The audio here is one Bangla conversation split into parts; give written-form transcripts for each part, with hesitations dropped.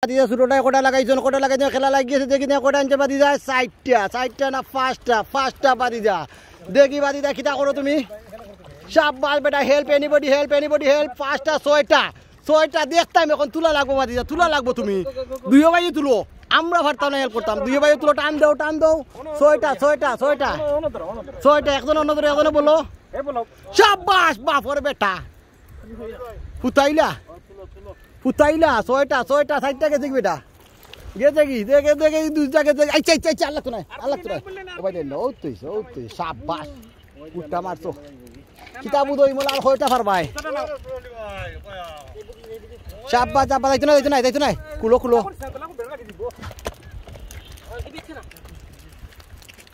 বাদিজা ছোটটায় কোটা লাগাইছেন, কোটা লাগাইছেন, খেলা লাগিয়েছে দেখি না কোটা আনছে বাদিজা চারটা না পাঁচটা বাদিজা দেখি বাদিজা কিতা করো তুমি শাবাশ বেটা হেল্প এনিবডি হেল্প পাঁচটা ছয়টা দেখতাম এখন তুলা লাগবো বাদিজা তুলা লাগবো তুমি দুইও ভাই তুলো আমরা ভারতাম না হেল্প করতাম দুইও ভাই তুলো টান দাও ছয়টা একজন অন্য ধরে একজনে বলো শাবাশ বাপরে বেটা ফুটাইলা ছয়টা সাইডটা গেছে বেটা গেছে কি দেখে দুইটা গেছে আচ্ছা আল্লাহ তো নাই ও ভাই দেন ও তুই শাবাশ ফুটা মারছো কিতাবু দই মোলা আর হয়টা পারবাই শাবাশ যাইতো না কুলো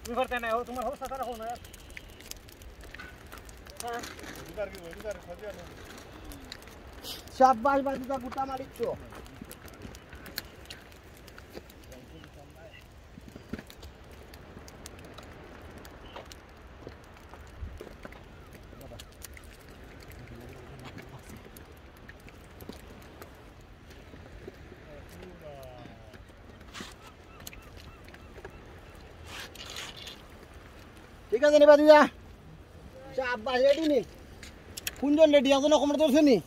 তুমি করতে না তোমার হোস সারা রাখো না শাবাশ বাদিজা গুটা মারিছো ঠিক আছে নি বাদিজা শাবাশ রেডি নি কোনজন রেডি একজন কমরা ধরছে নি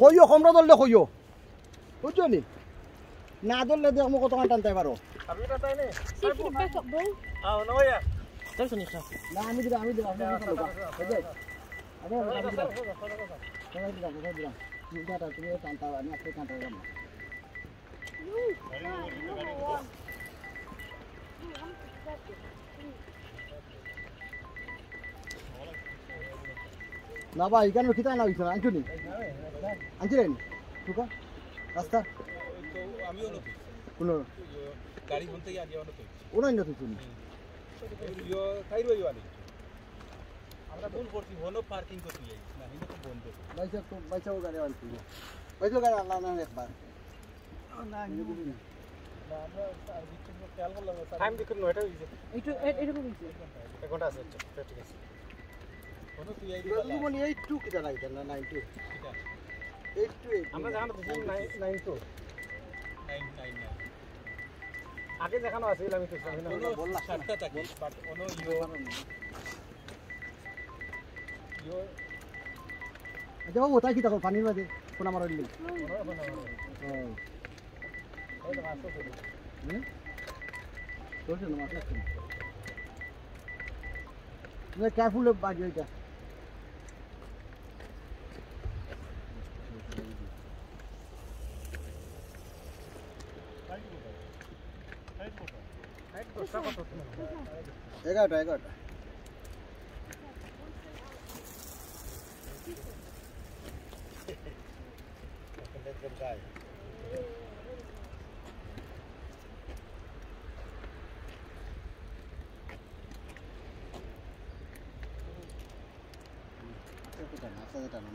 কইও কমরা ধরলে কইও বুঝছো নি না ধরলে দেখ মোক কত টানতে পারো আমি টানতাই নে আও নয়া ধরছ নি না আমি দিলাম আমি দিলাম তুমি টানতা আমি আপনি টানতা যাবো না ভাই এখানে খিতা না হইছে আনছুনি আনছিলেন টুকা রাস্তা তো আমিও নতুন কোন গাড়ি বলতে গিয়ে আগে নতুন ওনাই নতুন শুনি ইয়ো কাইরো ইওয়ালি আমরা ভুল করছি হনো পার্কিং করতে যাই না হিন্দু তো বন্ধ বাইসা গাড়ি আনছি বাইসা গাড়ি আনলাম না একবার না আমরা বিচ্ছিন্ন খেয়াল করলাম টাইম দেখুন 9টা হইছে এইটুকু হইছে 1 ঘন্টা আছে ঠিক আছে কোন তুই আইডি মনি 82 কিটা লাগাইতেন না 92 কিটা 82 আমরা জানো 92 আগে দেখানো আছে আমি তো জানি না বললা 7টা থাকে বাট ওনো ইয়ো আচ্ছা বাবু তাই কিটা পানির মাঝে কোন আমার হইল ওই তো মাছ তো তোর জন্য মাছ লাগছে না কেয়ারফুল বাজি এটা এগারোটা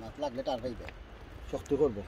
মাছ লাগলে টার পাইবে শক্তি করবো